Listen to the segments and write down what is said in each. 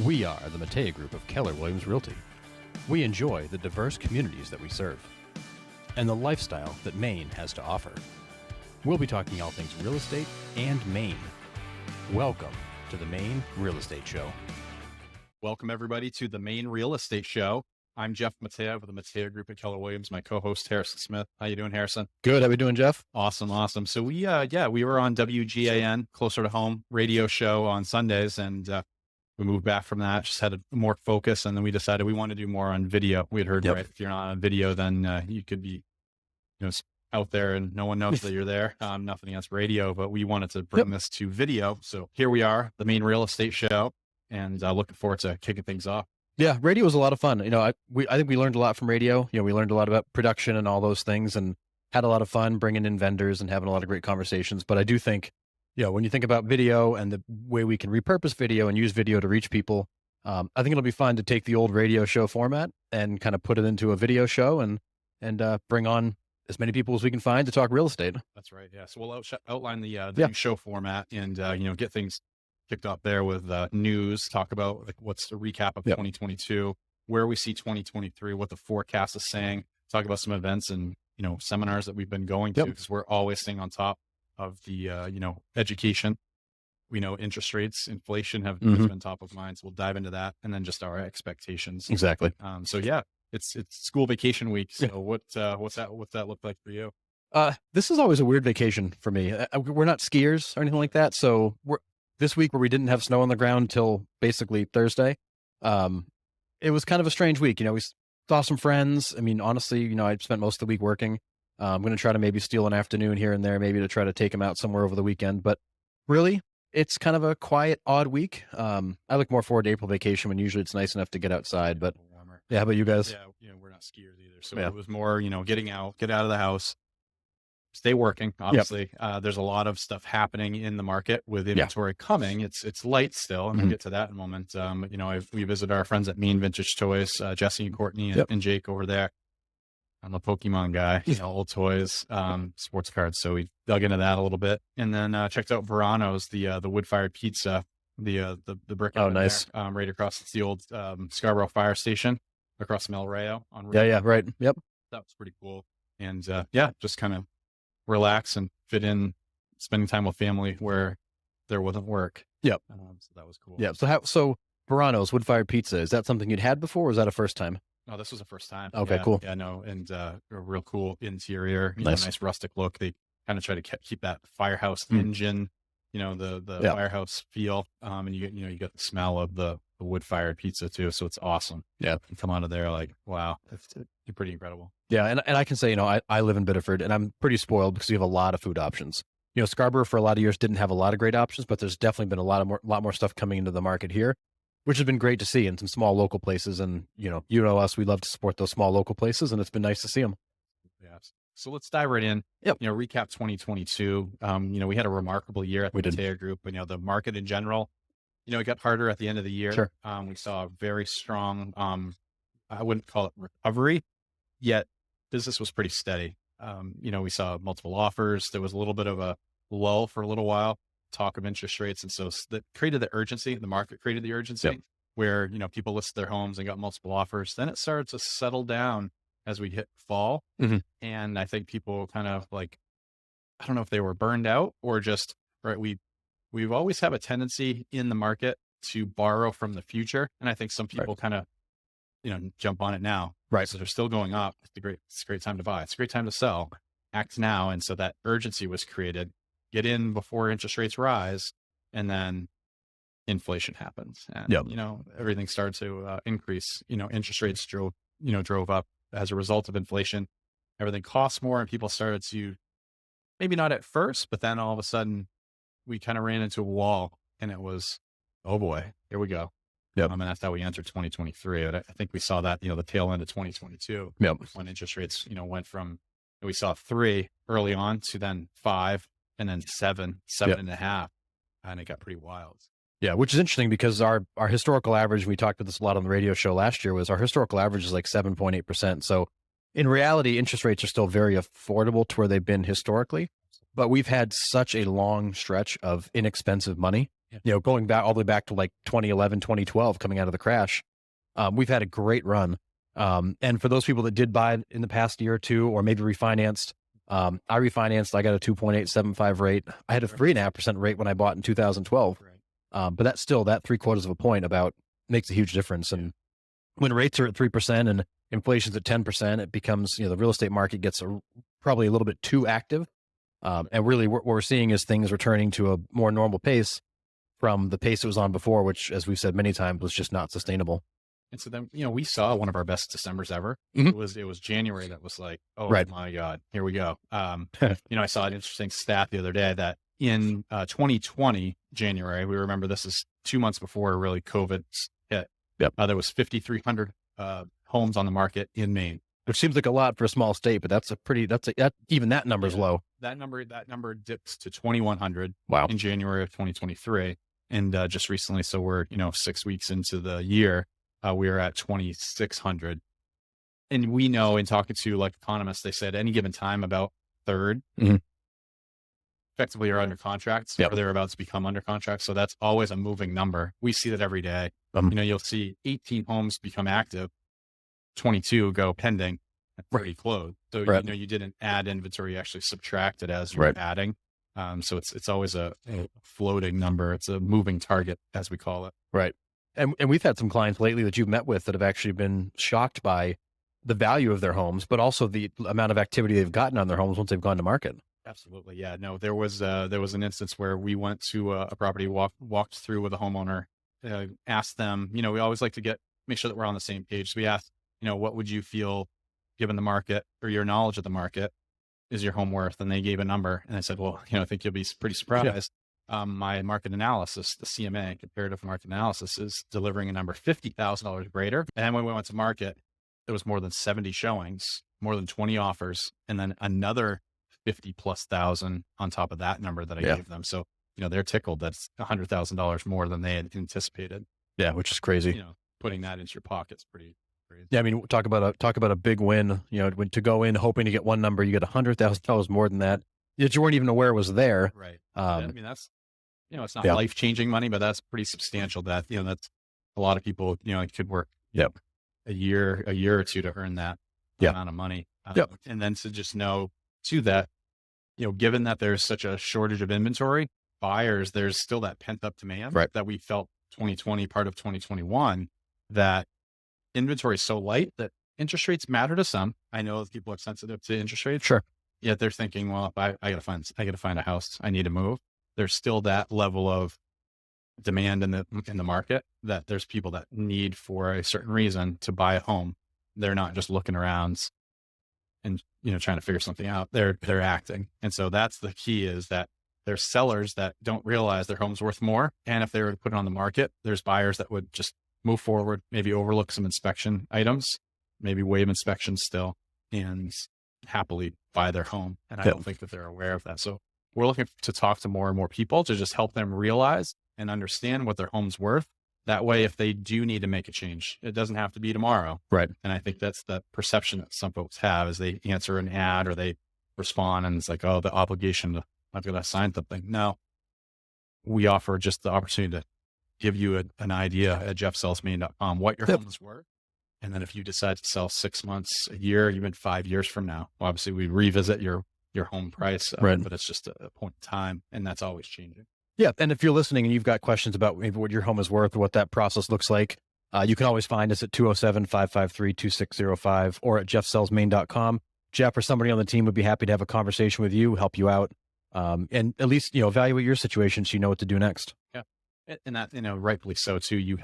We are the Matea Group of Keller Williams Realty. We enjoy the diverse communities that we serve and the lifestyle that Maine has to offer. We'll be talking all things real estate and Maine. Welcome to the Maine Real Estate Show. Welcome, everybody, to the Maine Real Estate Show. I'm Jeff Matea with the Matea Group at Keller Williams. My co-host, Harrison Smith. How you doing, Harrison? Good. How we doing, Jeff? Awesome. So we were on WGAN, closer to home radio show on Sundays, and we moved back from that, just had a more focus, and then we decided we want to do more on video. We had heard, right, if you're not on video, then you could be, out there and no one knows that you're there. Nothing against radio, but we wanted to bring this to video. So here we are, the Maine Real Estate Show, and looking forward to kicking things off. Yeah, radio was a lot of fun. I think we learned a lot from radio. We learned a lot about production and all those things, and had a lot of fun bringing in vendors and having a lot of great conversations. But I do think, when you think about video and the way we can repurpose video and use video to reach people, I think it'll be fun to take the old radio show format and kind of put it into a video show and bring on as many people as we can find to talk real estate. That's right. Yeah. So we'll outline the new show format and, get things kicked off there with news, talk about what's the recap of 2022, where we see 2023, what the forecast is saying, talk about some events and, seminars that we've been going to, because we're always staying on top of the, education. We know interest rates, inflation has been top of mind. So we'll dive into that, and then just our expectations. Exactly. It's school vacation week. So what's that look like for you? This is always a weird vacation for me. We're not skiers or anything like that. So this week where we didn't have snow on the ground till basically Thursday, it was kind of a strange week. We saw some friends. I mean, honestly, I spent most of the week working. I'm going to try to maybe steal an afternoon here and there, maybe to try to take them out somewhere over the weekend. But really, it's kind of a quiet, odd week. I look more forward to April vacation when usually it's nice enough to get outside. But yeah, how about you guys? Yeah, we're not skiers either. So it was more, get out of the house, stay working. Obviously, there's a lot of stuff happening in the market with inventory coming. It's light still, and we'll get to that in a moment. We visit our friends at Maine Vintage Toys, Jesse and Courtney and Jake over there. I'm a Pokemon guy, old toys, sports cards. So we dug into that a little bit, and then checked out Verano's, the wood-fired pizza, the brick. Oh, nice. There, right across the old Scarborough Fire Station, across Melrayo on. Right. Yep. That was pretty cool, and just kind of relax and fit in, spending time with family where there wasn't work. Yep. So that was cool. Yeah. So Verano's wood-fired pizza, is that something you'd had before, or was that a first time? Oh, this was the first time. Okay, cool. Yeah, no, and a real cool interior, nice rustic look. They kind of try to keep that firehouse engine, the firehouse feel. And you get the smell of the wood-fired pizza too. So it's awesome. Yeah. You come out of there like, wow, it's pretty incredible. Yeah. And I can say, I live in Biddeford, and I'm pretty spoiled because we have a lot of food options. Scarborough for a lot of years didn't have a lot of great options, but there's definitely been a lot more stuff coming into the market here, which has been great to see in some small local places. And, us, we love to support those small local places, and it's been nice to see them. Yeah. So let's dive right in. Yep. Recap 2022. We had a remarkable year at the Matea Group, but, the market in general, it got harder at the end of the year. Sure. We saw a very strong, I wouldn't call it recovery, yet business was pretty steady. We saw multiple offers. There was a little bit of a lull for a little while, talk of interest rates. And so that created the urgency. The market created the urgency where, people listed their homes and got multiple offers. Then it started to settle down as we hit fall. And I think people kind of I don't know if they were burned out or just, right. We've always have a tendency in the market to borrow from the future. And I think some people kind of, jump on it now. Right. So they're still going up. It's a great time to buy. It's a great time to sell. Act now. And so that urgency was created. Get in before interest rates rise, and then inflation happens. And, everything started to increase. Interest rates drove up as a result of inflation. Everything costs more, and people started to, maybe not at first, but then all of a sudden we kind of ran into a wall, and it was, oh boy, here we go. And that's how we entered 2023. And I think we saw that, the tail end of 2022 when interest rates, went from, we saw 3 early on to then 5 and then 7.5. And it got pretty wild. Yeah. Which is interesting because our historical average, we talked about this a lot on the radio show last year, was our historical average is like 7.8%. So in reality, interest rates are still very affordable to where they've been historically, but we've had such a long stretch of inexpensive money going back all the way back to like 2011, 2012, coming out of the crash. We've had a great run. And for those people that did buy in the past year or two, or maybe refinanced, I refinanced, I got a 2.875 rate. I had a 3.5% rate when I bought in 2012. But that's still, that 3/4 of a point about makes a huge difference. And when rates are at 3% and inflation's at 10%, it becomes, the real estate market gets probably a little bit too active. And really what we're seeing is things returning to a more normal pace from the pace it was on before, which, as we've said many times, was just not sustainable. And so then, we saw one of our best Decembers ever. Mhm. It was January that was like, oh Right. my God, here we go. I saw an interesting stat the other day that in 2020 January, we remember this is 2 months before really COVID hit. Yep. There was 5,300 homes on the market in Maine. Which seems like a lot for a small state, but even that number's low. That number dips to 2,100 Wow. in January of 2023. And just recently, so we're, 6 weeks into the year, we are at 2,600. And we know, in talking to like economists, they said any given time about third effectively are under contracts or they're about to become under contract. So that's always a moving number. We see that every day. You'll see 18 homes become active, 22 go pending, and 30 closed. So, you didn't add inventory, you actually subtract it as you're adding. So it's always a floating number. It's a moving target, as we call it. Right. And we've had some clients lately that you've met with that have actually been shocked by the value of their homes, but also the amount of activity they've gotten on their homes once they've gone to market. Absolutely. Yeah. No, there was an instance where we went to a property, walked through with a homeowner, asked them, we always like to make sure that we're on the same page. So we asked, what would you feel given the market or your knowledge of the market is your home worth? And they gave a number and I said, well, I think you'll be pretty surprised. My market analysis, the CMA, comparative market analysis, is delivering a number $50,000 greater. And when we went to market, there was more than 70 showings, more than 20 offers, and then another 50,000+ on top of that number that I gave them. So, they're tickled. That's $100,000 more than they had anticipated. Yeah, which is crazy. Putting that into your pocket's pretty crazy. Yeah, I mean, talk about a big win. When to go in hoping to get one number, you get $100,000 more than that you weren't even aware was there. Right. That's it's not life-changing money, but that's pretty substantial. That's a lot of people. It could work. A year or two to earn that amount of money. And then to just know too that, given that there's such a shortage of inventory, buyers, there's still that pent up demand that we felt 2020, part of 2021, that inventory is so light that interest rates matter to some. I know that people are sensitive to interest rates. Sure. Yet they're thinking, well, if I gotta find a house, I need to move. There's still that level of demand in the market that there's people that need for a certain reason to buy a home. They're not just looking around and, trying to figure something out. They're acting. And so that's the key, is that there's sellers that don't realize their home's worth more. And if they were to put it on the market, there's buyers that would just move forward, maybe overlook some inspection items, maybe waive inspections still, and happily buy their home. And I don't think that they're aware of that. So we're looking to talk to more and more people to just help them realize and understand what their home's worth. That way, if they do need to make a change, it doesn't have to be tomorrow. Right. And I think that's the perception that some folks have, is they answer an ad or they respond and it's like, oh, the obligation, I've got to sign something. No, we offer just the opportunity to give you an idea at jeffsellsmaine.com what your home is worth. And then if you decide to sell 6 months, a year, even 5 years from now, obviously we revisit your home price, but it's just a point in time, and that's always changing. Yeah. And if you're listening and you've got questions about maybe what your home is worth or what that process looks like, you can always find us at 207-553-2605 or at jeffsellsmaine.com. Jeff or somebody on the team would be happy to have a conversation with you, help you out, and at least, evaluate your situation so you know what to do next. Yeah. And that, rightfully so too.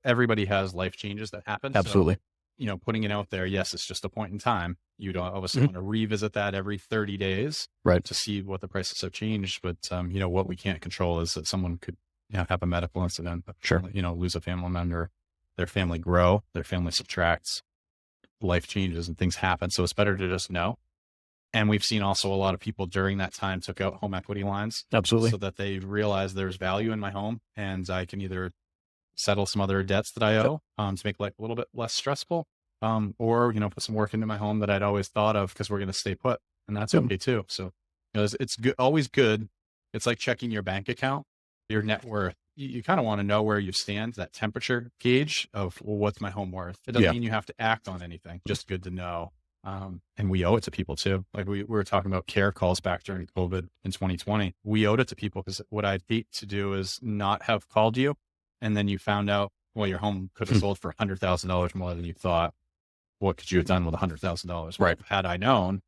Everybody has life changes that happen. Absolutely. So, putting it out there, yes, it's just a point in time. You don't obviously want to revisit that every 30 days, to see what the prices have changed. But, what we can't control is that someone could have a medical incident, lose a family member, their family grow, their family subtracts, life changes and things happen. So it's better to just know. And we've seen also a lot of people during that time took out home equity lines. Absolutely. So that they realize there's value in my home and I can either settle some other debts that I owe to make life a little bit less stressful, or, put some work into my home that I'd always thought of because we're going to stay put. And that's okay too. So it's good, always good. It's like checking your bank account. Your net worth you kind of want to know where you stand, that temperature gauge of, well, what's my home worth? It doesn't mean you have to act on anything, just good to know. And we owe it to people too. Like we were talking about care calls back during COVID in 2020. We owed it to people, because what I'd hate to do is not have called you, and then you found out, well, your home could have sold for $100,000 more than you thought. What could you have done with $100,000? Well, had I known,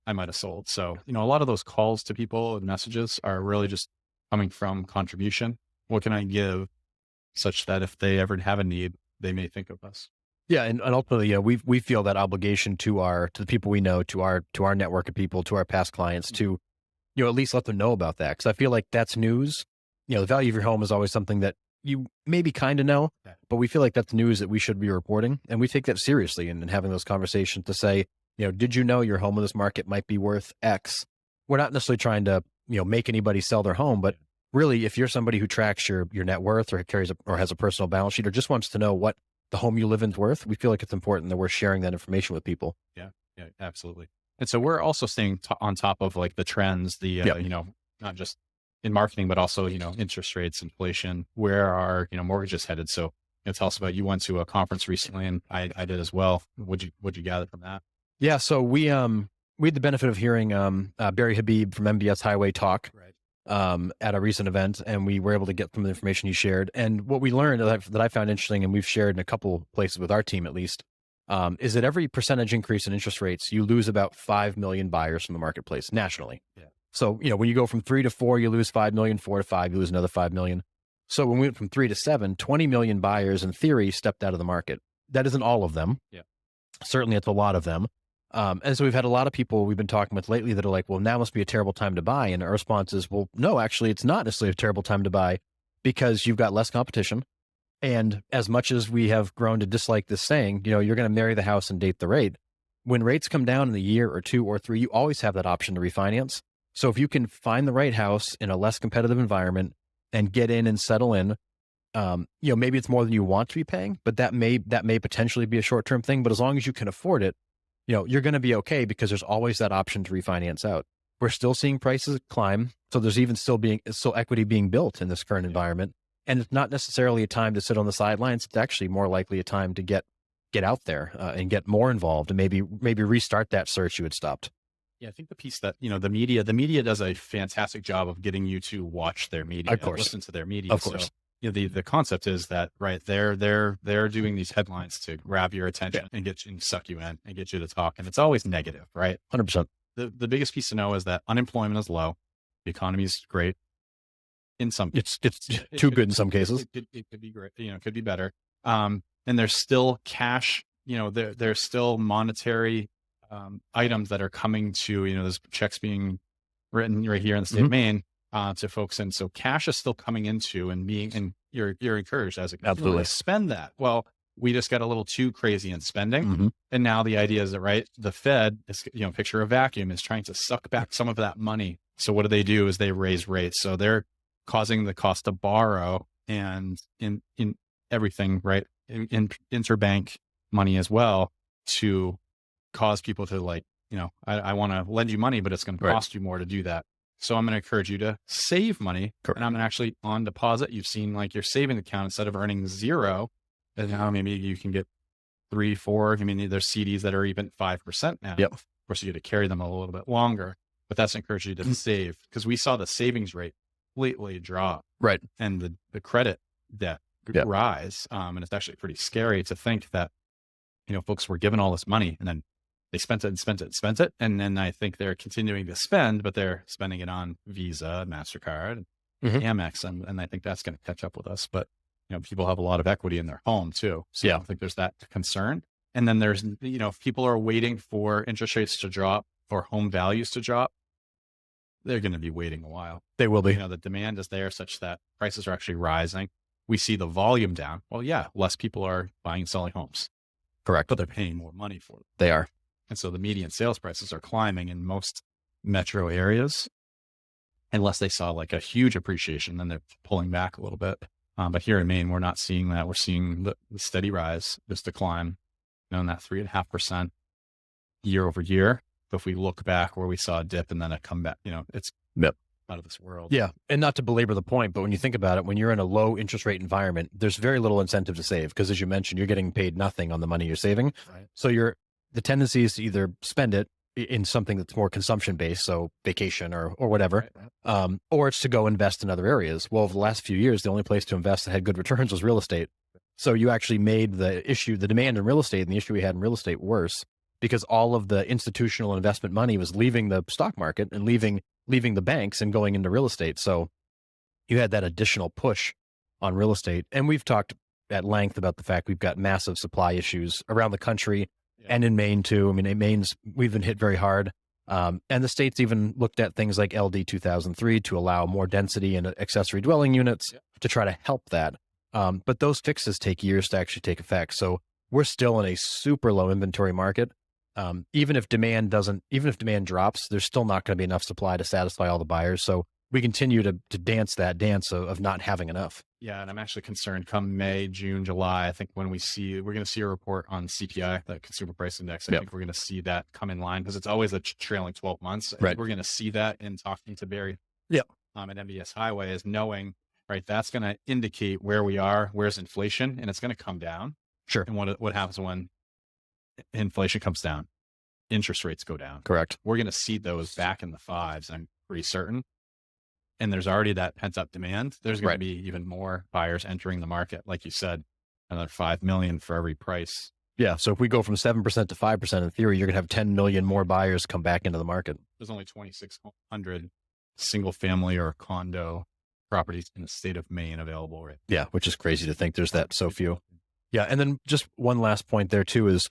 I might have sold. So, a lot of those calls to people and messages are really just coming from contribution. What can I give, such that if they ever have a need, they may think of us. Yeah, and ultimately, we feel that obligation to the people we know, to our network of people, to our past clients, to at least let them know about that, because I feel like that's news. The value of your home is always something that you maybe kind of know, but we feel like that's news that we should be reporting, and we take that seriously. And having those conversations to say, did you know your home in this market might be worth X? We're not necessarily trying to make anybody sell their home, but really, if you're somebody who tracks your net worth, or or has a personal balance sheet, or just wants to know what the home you live in is worth, we feel like it's important that we're sharing that information with people. Yeah, absolutely. And so we're also staying on top of like the trends, not just in marketing, but also, interest rates, inflation, where are, mortgages headed. So tell us about, you went to a conference recently, and I did as well. What'd you gather from that? Yeah. So we had the benefit of hearing Barry Habib from MBS Highway talk at a recent event, and we were able to get some of the information he shared. And what we learned that I found interesting, and we've shared in a couple places with our team at least, is that every percentage increase in interest rates, you lose about 5 million buyers from the marketplace nationally. Yeah. So, when you go from 3 to 4, you lose 5 million, 4 to 5, you lose another 5 million. So when we went from 3 to 7, 20 million buyers in theory stepped out of the market. That isn't all of them. Yeah. Certainly it's a lot of them. And so we've had a lot of people we've been talking with lately that are like, well, now must be a terrible time to buy. And our response is, well, no, actually, it's not necessarily a terrible time to buy, because you've got less competition. And as much as we have grown to dislike this saying, you're going to marry the house and date the rate. When rates come down in a year or 2 or 3, you always have that option to refinance. So if you can find the right house in a less competitive environment and get in and settle in, maybe it's more than you want to be paying, but that may potentially be a short-term thing. But as long as you can afford it, you're going to be okay, because there's always that option to refinance out. We're still seeing prices climb. So there's even still equity being built in this current environment. And it's not necessarily a time to sit on the sidelines. It's actually more likely a time to get out there and get more involved, and maybe restart that search you had stopped. Yeah, I think the piece that, the media does a fantastic job of getting you to watch their media, of course, listen to their media. Of course. So, the concept is that, right, they're doing these headlines to grab your attention and get you and suck you in and get you to talk. And it's always negative, right? 100%. The biggest piece to know is that unemployment is low. The economy is great. In some, it's too good in some cases. It could be great. It could be better. And there's still cash, there's still monetary items that are coming to, there's checks being written right here in the state of Maine to folks. And so cash is still coming into and you're encouraged as a consumer to spend that. Well, we just got a little too crazy in spending. And now the idea is that, right, the Fed is, picture a vacuum, is trying to suck back some of that money. So what do is they raise rates. So they're causing the cost to borrow and in everything, right, in interbank money as well, to cause people to like, I want to lend you money, but it's going to cost you more to do that. So I'm going to encourage you to save money. Correct. And I'm actually on deposit. You've seen like your savings account, instead of earning 0, and now maybe you can get 3, 4. I mean, there's CDs that are even 5% now. Yep. Of course, you get to carry them a little bit longer, but that's encouraged you to save, because we saw the savings rate completely drop. Right. And the credit debt rise. And it's actually pretty scary to think that, folks were given all this money and then they spent it and spent it and spent it. And then I think they're continuing to spend, but they're spending it on Visa, MasterCard, Amex. And I think that's going to catch up with us. But, people have a lot of equity in their home too. So I don't think there's that concern. And then there's, if people are waiting for interest rates to drop or home values to drop, they're going to be waiting a while. They will be. The demand is there such that prices are actually rising. We see the volume down. Well, yeah, less people are buying and selling homes. Correct. But they're paying more money for them. They are. And so the median sales prices are climbing in most metro areas, unless they saw like a huge appreciation, then they're pulling back a little bit. But here in Maine, we're not seeing that. We're seeing the steady rise, this decline, in that 3.5% year over year. But if we look back where we saw a dip and then a comeback, it's out of this world. Yeah. And not to belabor the point, but when you think about it, when you're in a low interest rate environment, there's very little incentive to save because, as you mentioned, you're getting paid nothing on the money you're saving. Right. So the tendency is to either spend it in something that's more consumption based, so vacation or whatever, Right. or it's to go invest in other areas. Well, over the last few years, the only place to invest that had good returns was real estate. So you actually made the demand in real estate and the issue we had in real estate worse because all of the institutional investment money was leaving the stock market and leaving the banks and going into real estate. So you had that additional push on real estate. And we've talked at length about the fact we've got massive supply issues around the country and in Maine too. I mean, in Maine's, we've been hit very hard. And the states even looked at things like LD 2003 to allow more density in accessory dwelling units to try to help that. But those fixes take years to actually take effect. So we're still in a super low inventory market. Even if demand drops, there's still not going to be enough supply to satisfy all the buyers. So we continue to dance that dance of not having enough. Yeah. And I'm actually concerned come May, June, July, I think we're going to see a report on CPI, the consumer price index. I think we're going to see that come in line because it's always a trailing 12 months. Right. We're going to see that in talking to Barry at MBS Highway is knowing, right, that's going to indicate where we are, where's inflation, and it's going to come down. Sure. And what happens when inflation comes down? Interest rates go down. Correct. We're going to see those back in the fives, I'm pretty certain. And there's already that pent up demand. There's going to be even more buyers entering the market. Like you said, another 5 million for every price. Yeah. So if we go from 7% to 5%, in theory, you're going to have 10 million more buyers come back into the market. There's only 2,600 single family or condo properties in the state of Maine available, right? Yeah. Which is crazy to think there's that so few. Yeah. And then just one last point there too is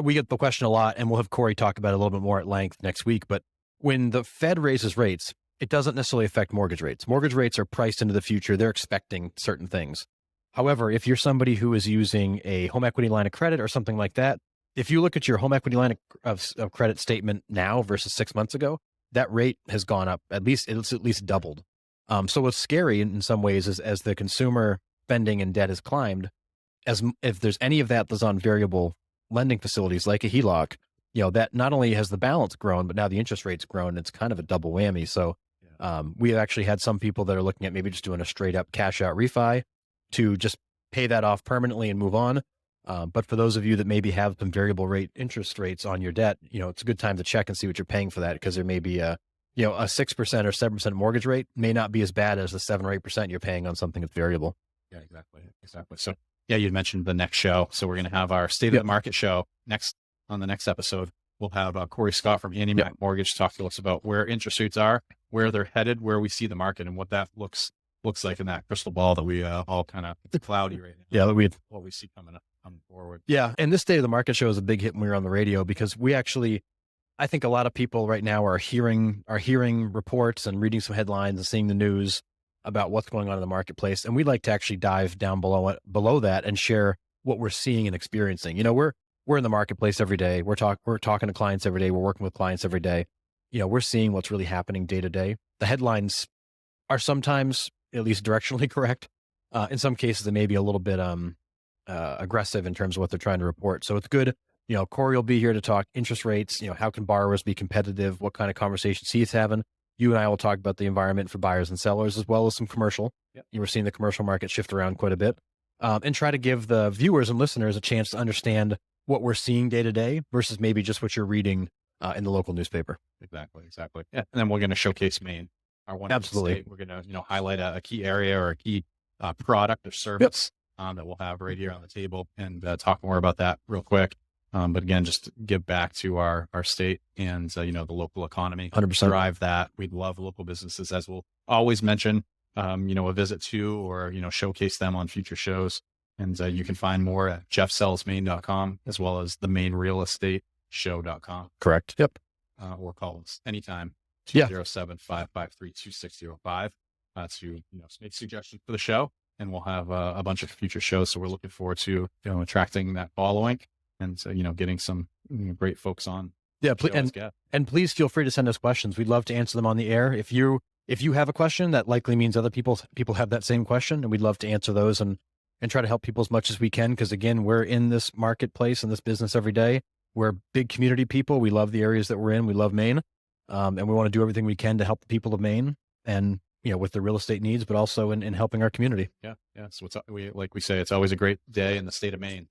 we get the question a lot, and we'll have Corey talk about it a little bit more at length next week. But when the Fed raises rates, it doesn't necessarily affect mortgage rates. Mortgage rates are priced into the future. They're expecting certain things. However, if you're somebody who is using a home equity line of credit or something like that, if you look at your home equity line of credit statement now versus 6 months ago, that rate has gone up. It's at least doubled. So what's scary in some ways is as the consumer spending and debt has climbed, if there's any of that's on variable lending facilities like a HELOC, that not only has the balance grown, but now the interest rate's grown. It's kind of a double whammy. So we have actually had some people that are looking at maybe just doing a straight up cash out refi to just pay that off permanently and move on. But for those of you that maybe have some variable rate interest rates on your debt, it's a good time to check and see what you're paying for that, because there may be a 6% or 7% mortgage rate may not be as bad as the 7 or 8% you're paying on something that's variable. Yeah, exactly. So you'd mentioned the next show. So we're going to have our state of the market show on the next episode. We'll have Corey Scott from Andy Mac Mortgage talk to us about where interest rates are, where they're headed, where we see the market, and what that looks like in that crystal ball that we all kind of cloudy right now. Yeah, what we see coming forward. Yeah, and this State of the Market show is a big hit when we were on the radio, because I think a lot of people right now are hearing reports and reading some headlines and seeing the news about what's going on in the marketplace, and we'd like to actually dive down below that and share what we're seeing and experiencing. We're in the marketplace every day. We're talking to clients every day. We're working with clients every day. We're seeing what's really happening day to day. The headlines are sometimes at least directionally correct. In some cases, they may be a little bit aggressive in terms of what they're trying to report. So it's good. Corey will be here to talk interest rates. How can borrowers be competitive? What kind of conversations he's having. You and I will talk about the environment for buyers and sellers, as well as some commercial. Yep. You were seeing the commercial market shift around quite a bit, and try to give the viewers and listeners a chance to understand what we're seeing day to day versus maybe just what you're reading in the local newspaper. Exactly. Yeah. And then we're going to showcase Maine, our one. Absolutely. We're going to, highlight a key area or a key product or service that we'll have right here on the table, and talk more about that real quick. But again, just give back to our state and, the local economy. 100%. Drive that. We'd love local businesses, as we'll always mention, a visit to, or, showcase them on future shows. And you can find more at jeffsellsmaine.com, as well as the Maine Real Estate Show.com. Correct. Yep. Or call us anytime, 207-553-2605 to, make suggestions for the show. And we'll have a bunch of future shows. So we're looking forward to, attracting that following and, getting some great folks on. Yeah. And please feel free to send us questions. We'd love to answer them on the air. If you have a question, that likely means other people have that same question, and we'd love to answer those and try to help people as much as we can. Because again, we're in this marketplace and this business every day. We're big community people. We love the areas that we're in. We love Maine. And we want to do everything we can to help the people of Maine and, with their real estate needs, but also in helping our community. Yeah. Yeah. So like we say, it's always a great day in the state of Maine.